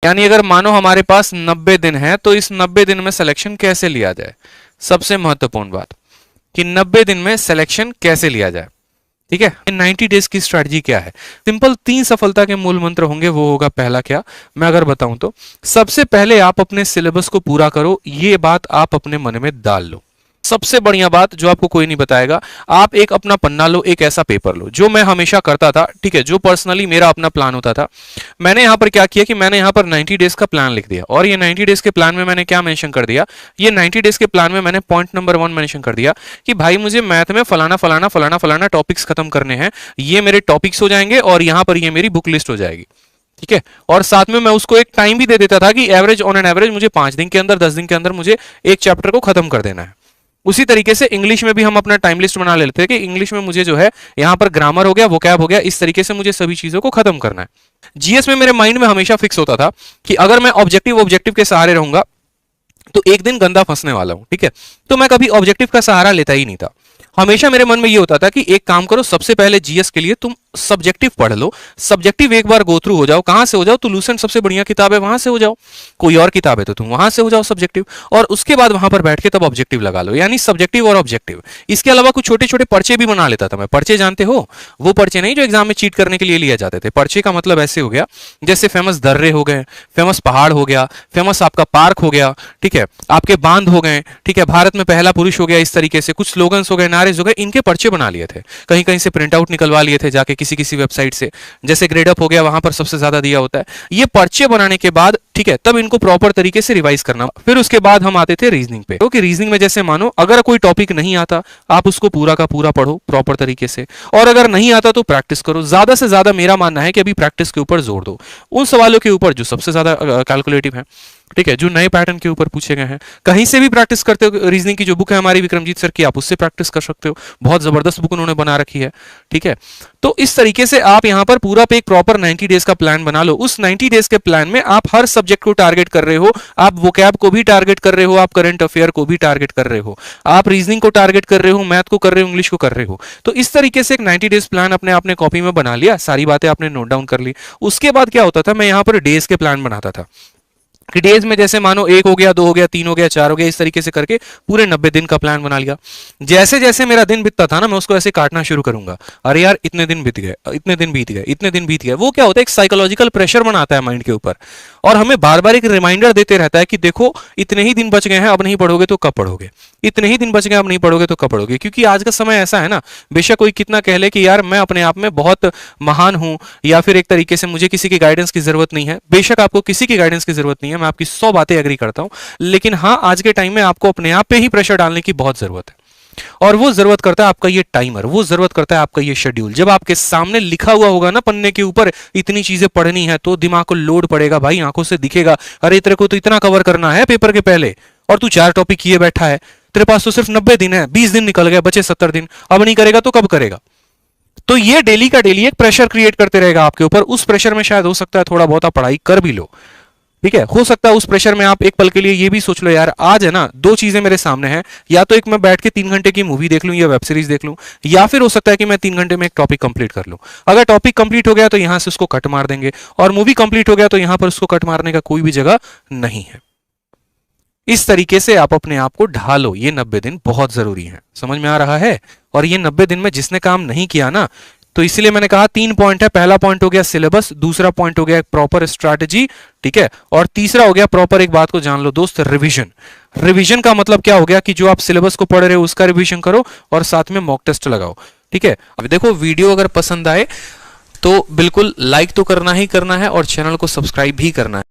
यानी अगर मानो हमारे पास 90 दिन है तो इस 90 दिन में सिलेक्शन कैसे लिया जाए, सबसे महत्वपूर्ण बात कि 90 दिन में सिलेक्शन कैसे लिया जाए। ठीक है, 90 डेज की स्ट्रैटेजी क्या है? सिंपल 3 सफलता के मूल मंत्र होंगे। वो होगा पहला क्या, मैं अगर बताऊं तो सबसे पहले आप अपने सिलेबस को पूरा करो, ये बात आप अपने मन में डाल लो। सबसे बढ़िया बात जो आपको कोई नहीं बताएगा, आप एक अपना पन्ना लो, एक ऐसा पेपर लो, जो मैं हमेशा करता था। ठीक है, जो पर्सनली मेरा अपना प्लान होता था, मैंने यहां पर क्या किया कि मैंने यहां पर 90 डेज का प्लान लिख दिया। और ये 90 डेज के प्लान में मैंने क्या मेंशन कर दिया, ये 90 डेज के प्लान में मैंने पॉइंट नंबर 1 मेंशन कर दिया कि भाई मुझे मैथ में फलाना फलाना फलाना फलाना टॉपिक्स खत्म करने हैं, ये मेरे टॉपिक्स हो जाएंगे और यहां पर ये मेरी बुक लिस्ट हो जाएगी। ठीक है, और साथ में मैं उसको एक टाइम भी दे देता था कि एवरेज ऑन एन एवरेज मुझे 5 दिन के अंदर 10 दिन के अंदर मुझे एक चैप्टर को खत्म कर देना है। उसी तरीके से इंग्लिश में भी हम अपना टाइम लिस्ट बना लेते हैं कि इंग्लिश में मुझे जो है यहां पर ग्रामर हो गया, वोकैब हो गया, इस तरीके से मुझे सभी चीजों को खत्म करना है। जीएस में मेरे माइंड में हमेशा फिक्स होता था कि अगर मैं ऑब्जेक्टिव के सहारे रहूंगा तो एक दिन गंदा फंसने वाला हूं। ठीक है, तो मैं कभी ऑब्जेक्टिव का सहारा लेता ही नहीं था। हमेशा मेरे मन में ये होता था कि एक काम करो, सबसे पहले जीएस के लिए तुम सब्जेक्टिव पढ़ लो, सब्जेक्टिव एक बार गो थ्रू हो जाओ। कहां से हो जाओ, तो लूसेंट सबसे बढ़िया किताब है, वहां से हो जाओ। कोई और किताब है तो तुम वहां से हो जाओ सब्जेक्टिव, और उसके बाद वहां पर बैठ के तब ऑब्जेक्टिव लगा लो, यानी सब्जेक्टिव और ऑब्जेक्टिव। इसके अलावा कुछ छोटे छोटे पर्चे भी बना लेता था मैं। पर्चे जानते हो, वो पर्चे नहीं जो एग्जाम में चीट करने के लिए लिए जाते थे। पर्चे का मतलब ऐसे हो गया जैसे फेमस दर्रे हो गए, फेमस पहाड़ हो गया, फेमस आपका पार्क हो गया, ठीक है, आपके बांध हो गए, ठीक है, भारत में पहला पुरुष हो गया, इस तरीके से कुछ स्लोगन्स हो गए, नारेज हो गए, इनके पर्चे बना लिए थे। कहीं कहीं से प्रिंट आउट निकलवा लिए थे जाके किसी किसी वेबसाइट से, जैसे ग्रेडअप हो गया, वहां पर सबसे ज्यादा दिया होता है। ये पर्चे बनाने के बाद, ठीक है, तब इनको प्रॉपर तरीके से रिवाइज करना। फिर उसके बाद हम आते थे रीजनिंग पे, क्योंकि रीजनिंग में जैसे मानो अगर कोई टॉपिक नहीं आता, आप उसको पूरा का पूरा पढ़ो प्रॉपर तरीके से, और अगर नहीं आता तो प्रैक्टिस करो। ज्यादा से ज्यादा मेरा मानना है कि अभी प्रैक्टिस के ऊपर जोर दो, उन सवालों के ऊपर जो सबसे ज्यादा कैलकुलेटिव है, ठीक है, जो नए पैटर्न के ऊपर पूछे गए हैं। कहीं से भी प्रैक्टिस करते हो, रीजनिंग की जो बुक है हमारी विक्रमजीत सर की, आप उससे प्रैक्टिस कर सकते हो, बहुत जबरदस्त बुक उन्होंने बना रखी है। ठीक है, तो इस तरीके से आप यहां पर पूरा पे एक प्रॉपर 90 डेज का प्लान बना लो। उस 90 डेज के प्लान में आप हर सब्जेक्ट को टारगेट कर रहे हो, आप वोकैब को भी टारगेट कर रहे हो, आप करंट अफेयर को भी टारगेट कर रहे हो, आप रीजनिंग को टारगेट कर रहे हो, मैथ को कर रहे हो, इंग्लिश को कर रहे हो। तो इस तरीके से एक 90 डेज प्लान अपने आपने कॉपी में बना लिया, सारी बातें आपने नोट डाउन कर ली। उसके बाद क्या होता था, मैं यहां पर डेज के प्लान बनाता था कि डेज में जैसे मानो 1 हो गया, 2 हो गया, 3 हो गया, 4 हो गया, इस तरीके से करके पूरे 90 दिन का प्लान बना लिया। जैसे जैसे मेरा दिन बीतता था ना, मैं उसको ऐसे काटना शुरू करूंगा, अरे यार इतने दिन बीत गए, इतने दिन बीत गए, इतने दिन बीत गए। वो क्या होता है, एक साइकोलॉजिकल प्रेशर बनाता है माइंड के ऊपर, और हमें बार बार एक रिमाइंडर देते रहता है कि देखो इतने ही दिन बच गए हैं, अब नहीं पढ़ोगे तो कब पढ़ोगे, इतने ही दिन बच गए, अब नहीं पढ़ोगे तो कब पढ़ोगे। क्योंकि आज का समय ऐसा है ना, बेशक कोई कितना कह ले कि यार मैं अपने आप में बहुत महान हूं, या फिर एक तरीके से मुझे किसी की गाइडेंस की जरूरत नहीं है, बेशक आपको किसी की गाइडेंस की जरूरत नहीं है, मैं आपकी 100 बातें एग्री करता हूं, लेकिन हां आज के टाइम में आपको अपने आप पे ही प्रेशर डालने की बहुत जरूरत है। और वो जरूरत करता है आपका ये टाइमर, वो जरूरत करता है आपका ये शेड्यूल। जब आपके सामने लिखा हुआ होगा ना पन्ने के ऊपर, इतनी चीजें पढ़नी है, तो दिमाग को लोड पड़ेगा भाई, आंखों से दिखेगा, अरे तेरे को तो इतना कवर करना है पेपर के पहले, और तू 4 टॉपिक किए बैठा है, तेरे पास तो सिर्फ 90 दिन है, 20 दिन निकल गए, बचे 70 दिन, अब नहीं करेगा तो कब करेगा। तो ये डेली का डेली एक प्रेशर क्रिएट करते रहेगा आपके ऊपर। उस प्रेशर में शायद हो सकता है थोड़ा बहुत आप पढ़ाई कर भी लो, ठीक है, हो सकता है उस प्रेशर में आप एक पल के लिए ये भी सोच लो, यार आज है ना 2 चीजें मेरे सामने हैं, या तो एक मैं बैठ के 3 घंटे की मूवी देख लूं या वेब सीरीज देख लूं, या फिर हो सकता है कि मैं 3 घंटे में एक टॉपिक कंप्लीट कर लूं। अगर टॉपिक कंप्लीट हो गया तो यहां से उसको कट मार देंगे, और मूवी कंप्लीट हो गया तो यहां पर उसको कट मारने का कोई भी जगह नहीं है। इस तरीके से आप अपने आप को ढालो, ये 90 दिन बहुत जरूरी है। समझ में आ रहा है? और ये 90 दिन में जिसने काम नहीं किया ना, तो इसलिए मैंने कहा 3 पॉइंट है। पहला पॉइंट हो गया सिलेबस, दूसरा पॉइंट हो गया प्रॉपर स्ट्रैटेजी, ठीक है, और तीसरा हो गया प्रॉपर, एक बात को जान लो दोस्त, रिवीजन। रिवीजन का मतलब क्या हो गया कि जो आप सिलेबस को पढ़ रहे हो उसका रिवीजन करो, और साथ में मॉक टेस्ट लगाओ। ठीक है, अब देखो वीडियो अगर पसंद आए तो बिल्कुल लाइक तो करना ही करना है, और चैनल को सब्सक्राइब भी करना है।